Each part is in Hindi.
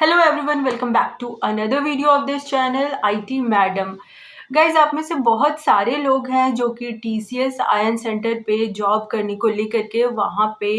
Hello everyone, welcome back to another video of this channel IT madam. Guys, आप में से बहुत सारे लोग हैं जो कि TCS आयन सेंटर पे जॉब करने को लेकर के वहाँ पे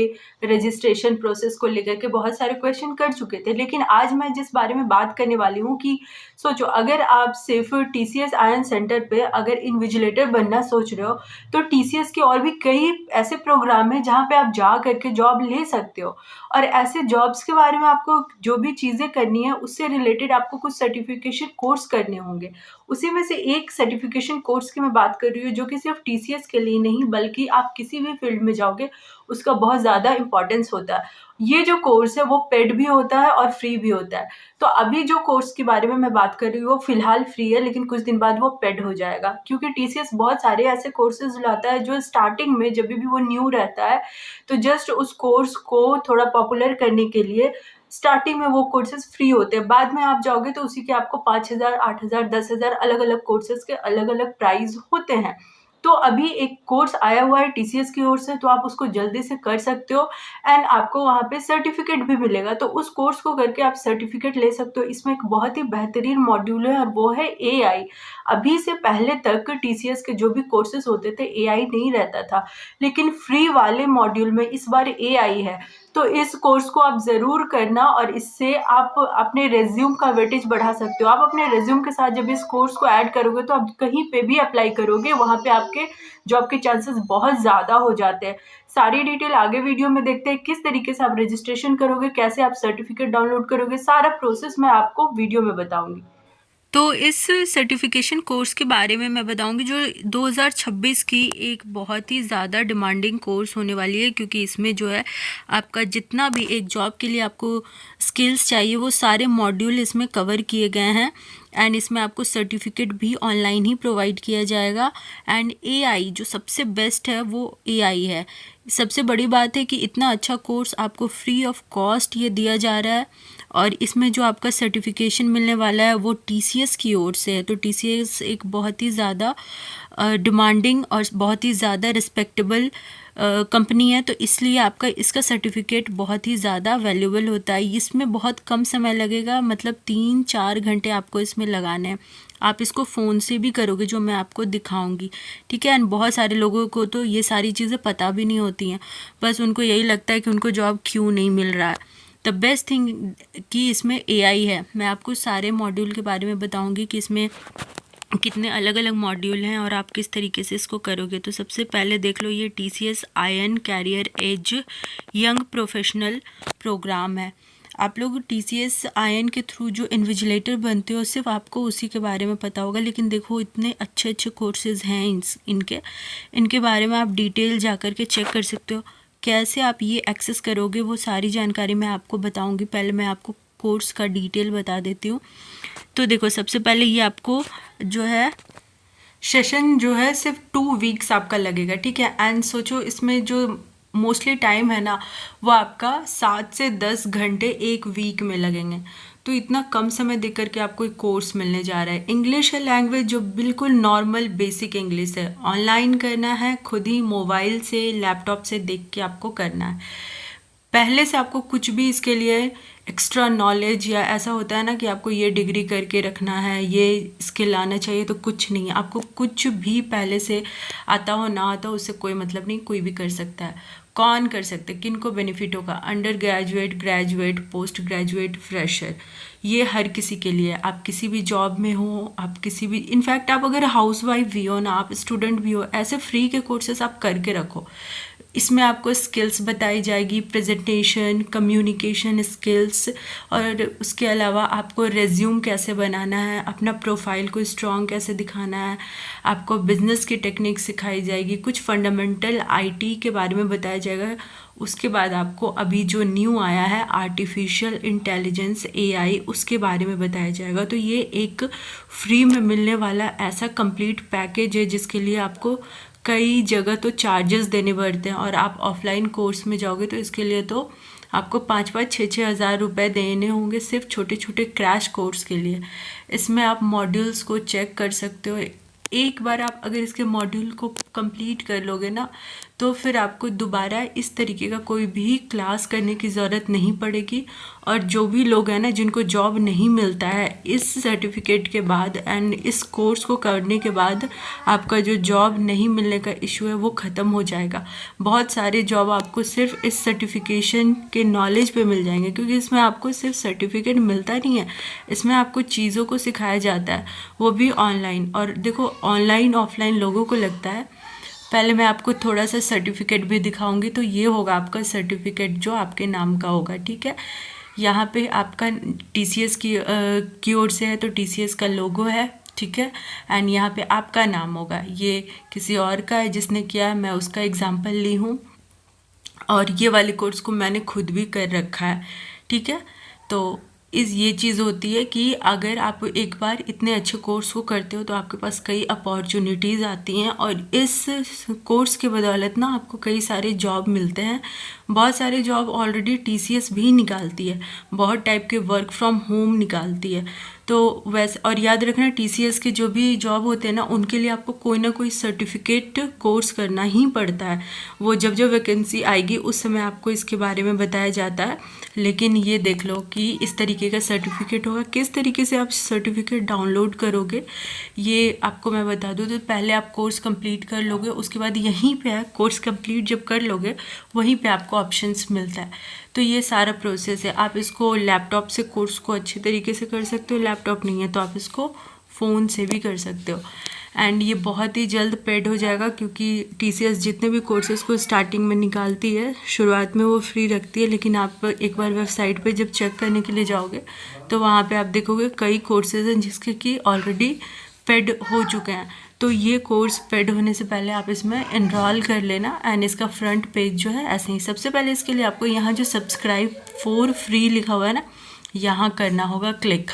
रजिस्ट्रेशन प्रोसेस को लेकर के बहुत सारे क्वेश्चन कर चुके थे। लेकिन आज मैं जिस बारे में बात करने वाली हूँ कि सोचो, अगर आप सिर्फ TCS आयन सेंटर पे अगर इन्विजिलेटर बनना सोच रहे हो तो TCS के और भी कई ऐसे प्रोग्राम हैं जहाँ पे आप जा करके जॉब ले सकते हो। और ऐसे जॉब्स के बारे में आपको जो भी चीज़ें करनी है उससे रिलेटेड आपको कुछ सर्टिफिकेशन कोर्स करने होंगे। उसी में से एक सर्टिफिकेशन कोर्स की मैं बात कर रही हूँ जो कि सिर्फ TCS के लिए नहीं बल्कि आप किसी भी फील्ड में जाओगे उसका बहुत ज़्यादा इंपॉर्टेंस होता है। ये जो कोर्स है वो पेड भी होता है और फ्री भी होता है। तो अभी जो कोर्स के बारे में मैं बात कर रही हूँ वो फिलहाल फ्री है, लेकिन कुछ दिन बाद वो पेड हो जाएगा क्योंकि TCS बहुत सारे ऐसे कोर्सेज लाता है जो स्टार्टिंग में जब भी वो न्यू रहता है तो जस्ट उस कोर्स को थोड़ा पॉपुलर करने के लिए स्टार्टिंग में वो कोर्सेज फ्री होते हैं। बाद में आप जाओगे तो उसी के आपको 5,000, 8,000, 10,000 अलग अलग कोर्सेज के अलग अलग प्राइस होते हैं। तो अभी एक कोर्स आया हुआ है TCS की ओर से, तो आप उसको जल्दी से कर सकते हो एंड आपको वहाँ पे सर्टिफिकेट भी मिलेगा। तो उस कोर्स को करके आप सर्टिफिकेट ले सकते हो। इसमें एक बहुत ही बेहतरीन मॉड्यूल है और वो है AI। अभी से पहले तक TCS के जो भी कोर्सेज होते थे AI नहीं रहता था, लेकिन फ्री वाले मॉड्यूल में इस बार AI है। तो इस कोर्स को आप ज़रूर करना और इससे आप अपने रेज्यूम का वेटेज बढ़ा सकते हो। आप अपने रेज्यूम के साथ जब इस कोर्स को ऐड करोगे तो आप कहीं पे भी अप्लाई करोगे वहाँ पे आपके जॉब के चांसेस बहुत ज़्यादा हो जाते हैं। सारी डिटेल आगे वीडियो में देखते हैं, किस तरीके से आप रजिस्ट्रेशन करोगे, कैसे आप सर्टिफिकेट डाउनलोड करोगे, सारा प्रोसेस मैं आपको वीडियो में बताऊंगी। तो इस सर्टिफिकेशन कोर्स के बारे में मैं बताऊंगी जो 2026 की एक बहुत ही ज़्यादा डिमांडिंग कोर्स होने वाली है, क्योंकि इसमें जो है आपका जितना भी एक जॉब के लिए आपको स्किल्स चाहिए वो सारे मॉड्यूल इसमें कवर किए गए हैं। एंड इसमें आपको सर्टिफिकेट भी ऑनलाइन ही प्रोवाइड किया जाएगा। एंड AI जो सबसे बेस्ट है वो AI है। सबसे बड़ी बात है कि इतना अच्छा कोर्स आपको फ्री ऑफ कॉस्ट ये दिया जा रहा है। और इसमें जो आपका सर्टिफिकेशन मिलने वाला है वो TCS की ओर से है। तो TCS एक बहुत ही ज़्यादा डिमांडिंग और बहुत ही ज़्यादा रिस्पेक्टेबल कंपनी है, तो इसलिए आपका इसका सर्टिफिकेट बहुत ही ज़्यादा वैल्यूबल होता है। इसमें बहुत कम समय लगेगा, मतलब 3-4 घंटे आपको इसमें लगाने हैं। आप इसको फ़ोन से भी करोगे जो मैं आपको दिखाऊंगी, ठीक है। एंड बहुत सारे लोगों को तो ये सारी चीज़ें पता भी नहीं होती हैं, बस उनको यही लगता है कि उनको जॉब क्यों नहीं मिल रहा है। द बेस्ट थिंग कि इसमें AI है। मैं आपको सारे मॉड्यूल के बारे में बताऊंगी कि इसमें कितने अलग अलग मॉड्यूल हैं और आप किस तरीके से इसको करोगे। तो सबसे पहले देख लो, ये TCS iON career as young professional program है। आप लोग TCS आयन के थ्रू जो इन्विजिलेटर बनते हो सिर्फ आपको उसी के बारे में पता होगा, लेकिन देखो इतने अच्छे अच्छे कोर्सेज हैं इनके बारे में आप डिटेल जा कर के चेक कर सकते हो। कैसे आप ये एक्सेस करोगे वो सारी जानकारी मैं आपको बताऊंगी। पहले मैं आपको कोर्स का डिटेल बता देती हूँ। तो देखो, सबसे पहले ये आपको जो है सेशन जो है सिर्फ 2 वीक्स आपका लगेगा, ठीक है। एंड सोचो, इसमें जो मोस्टली टाइम है ना वो आपका 7 से 10 घंटे एक वीक में लगेंगे। तो इतना कम समय दे करके आपको एक कोर्स मिलने जा रहा है। इंग्लिश है लैंग्वेज जो बिल्कुल नॉर्मल बेसिक इंग्लिश है। ऑनलाइन करना है, खुद ही मोबाइल से लैपटॉप से देख के आपको करना है। पहले से आपको कुछ भी इसके लिए एक्स्ट्रा नॉलेज या ऐसा होता है ना कि आपको ये डिग्री करके रखना है, ये स्किल आना चाहिए, तो कुछ नहीं है। आपको कुछ भी पहले से आता हो ना आता हो उससे कोई मतलब नहीं, कोई भी कर सकता है। कौन कर सकते, किन को बेनिफिट होगा? Under graduate, graduate, post graduate, fresher, ये हर किसी के लिए। आप किसी भी जॉब में हो, आप किसी भी, इनफैक्ट आप अगर हाउस वाइफ भी हो ना, आप स्टूडेंट भी हो, ऐसे फ्री के कोर्सेस आप करके रखो। इसमें आपको स्किल्स बताई जाएगी, प्रेजेंटेशन, कम्युनिकेशन स्किल्स, और उसके अलावा आपको रेज्यूम कैसे बनाना है, अपना प्रोफाइल को स्ट्रॉन्ग कैसे दिखाना है, आपको बिजनेस की टेक्निक सिखाई जाएगी, कुछ फंडामेंटल IT के बारे में बताया जाएगा। उसके बाद आपको अभी जो न्यू आया है आर्टिफिशियल इंटेलिजेंस AI, उसके बारे में बताया जाएगा। तो ये एक फ्री में मिलने वाला ऐसा कंप्लीट पैकेज है जिसके लिए आपको कई जगह तो चार्जेस देने पड़ते हैं, और आप ऑफलाइन कोर्स में जाओगे तो इसके लिए तो आपको 5-6 हज़ार रुपये देने होंगे सिर्फ छोटे छोटे क्रैश कोर्स के लिए। इसमें आप मॉड्यूल्स को चेक कर सकते हो। एक बार आप अगर इसके मॉड्यूल को कंप्लीट कर लोगे ना तो फिर आपको दोबारा इस तरीके का कोई भी क्लास करने की ज़रूरत नहीं पड़ेगी। और जो भी लोग हैं ना जिनको जॉब नहीं मिलता है इस सर्टिफिकेट के बाद एंड इस कोर्स को करने के बाद, आपका जो जॉब नहीं मिलने का इशू है वो ख़त्म हो जाएगा। बहुत सारे जॉब आपको सिर्फ इस सर्टिफिकेशन के नॉलेज पे मिल जाएंगे, क्योंकि इसमें आपको सिर्फ सर्टिफिकेट मिलता नहीं है, इसमें आपको चीज़ों को सिखाया जाता है, वो भी ऑनलाइन। और देखो ऑनलाइन ऑफलाइन लोगों को लगता है। पहले मैं आपको थोड़ा सा सर्टिफिकेट भी दिखाऊंगी। तो ये होगा आपका सर्टिफिकेट जो आपके नाम का होगा, ठीक है। यहाँ पे आपका TCS की ओर से है तो TCS का लोगो है, ठीक है। एंड यहाँ पे आपका नाम होगा, ये किसी और का है जिसने किया है, मैं उसका एग्जांपल ली हूँ। और ये वाले कोर्स को मैंने खुद भी कर रखा है, ठीक है। तो ये चीज़ होती है कि अगर आप एक बार इतने अच्छे कोर्स को करते हो तो आपके पास कई अपॉर्चुनिटीज़ आती हैं, और इस कोर्स के बदौलत ना आपको कई सारे जॉब मिलते हैं। बहुत सारे जॉब ऑलरेडी TCS भी निकालती है, बहुत टाइप के वर्क फ्रॉम होम निकालती है। तो वैसे, और याद रखना TCS के जो भी जॉब होते हैं ना उनके लिए आपको कोई ना कोई सर्टिफिकेट कोर्स करना ही पड़ता है। वो जब जब वैकेंसी आएगी उस समय आपको इसके बारे में बताया जाता है। लेकिन ये देख लो कि इस तरीके का सर्टिफिकेट होगा। किस तरीके से आप सर्टिफिकेट डाउनलोड करोगे ये आपको मैं बता दूँ। तो पहले आप कोर्स कंप्लीट कर लोगे, उसके बाद यहीं पे है कोर्स कंप्लीट जब कर लोगे वहीं पे आपको ऑप्शंस मिलता है। तो ये सारा प्रोसेस है। आप इसको लैपटॉप से कोर्स को अच्छे तरीके से कर सकते हो, लैपटॉप नहीं है तो आप इसको फ़ोन से भी कर सकते हो। एंड ये बहुत ही जल्द पेड हो जाएगा, क्योंकि TCS जितने भी कोर्सेज को स्टार्टिंग में निकालती है शुरुआत में वो फ्री रखती है, लेकिन आप एक बार वेबसाइट पे जब चेक करने के लिए जाओगे तो वहाँ पे आप देखोगे कई कोर्सेज हैं जिसके कि ऑलरेडी पेड हो चुके हैं। तो ये कोर्स पेड होने से पहले आप इसमें इनरोल कर लेना। एंड इसका फ्रंट पेज जो है ऐसे ही, सबसे पहले इसके लिए आपको यहाँ जो सब्सक्राइब फॉर फ्री लिखा हुआ है ना, यहाँ करना होगा क्लिक।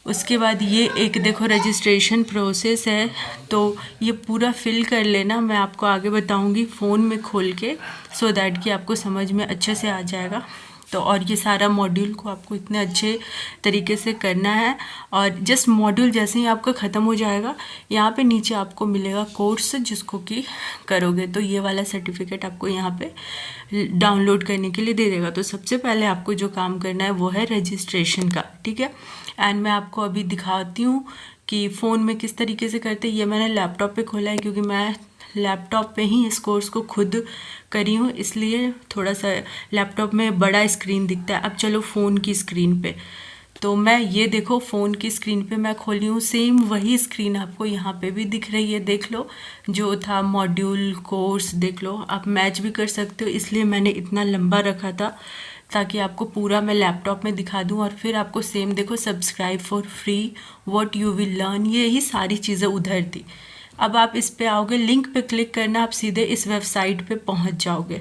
उसके बाद ये एक देखो रजिस्ट्रेशन प्रोसेस है, तो ये पूरा फिल कर लेना। मैं आपको आगे बताऊंगी फ़ोन में खोल के, सो दैट कि आपको समझ में अच्छे से आ जाएगा। तो और ये सारा मॉड्यूल को आपको इतने अच्छे तरीके से करना है। और जस्ट मॉड्यूल जैसे ही आपका ख़त्म हो जाएगा, यहाँ पे नीचे आपको मिलेगा कोर्स जिसको कि करोगे, तो ये वाला सर्टिफिकेट आपको यहाँ पे डाउनलोड करने के लिए दे देगा। तो सबसे पहले आपको जो काम करना है वो है रजिस्ट्रेशन का, ठीक है। एंड मैं आपको अभी दिखाती हूँ कि फ़ोन में किस तरीके से करते हैं। ये मैंने लैपटॉप पे खोला है क्योंकि मैं लैपटॉप पे ही इस कोर्स को खुद करी हूँ, इसलिए थोड़ा सा लैपटॉप में बड़ा स्क्रीन दिखता है। अब चलो फ़ोन की स्क्रीन पे। तो मैं ये देखो फ़ोन की स्क्रीन पे मैं खोली हूँ, सेम वही स्क्रीन आपको यहाँ पे भी दिख रही है। देख लो जो था मॉड्यूल कोर्स, देख लो आप मैच भी कर सकते हो, इसलिए मैंने इतना लंबा रखा था ताकि आपको पूरा मैं लैपटॉप में दिखा दूं। और फिर आपको सेम देखो subscribe for free, what you will learn, ये ही सारी चीज़ें उधर थी। अब आप इस पे आओगे, लिंक पे क्लिक करना, आप सीधे इस वेबसाइट पे पहुंच जाओगे।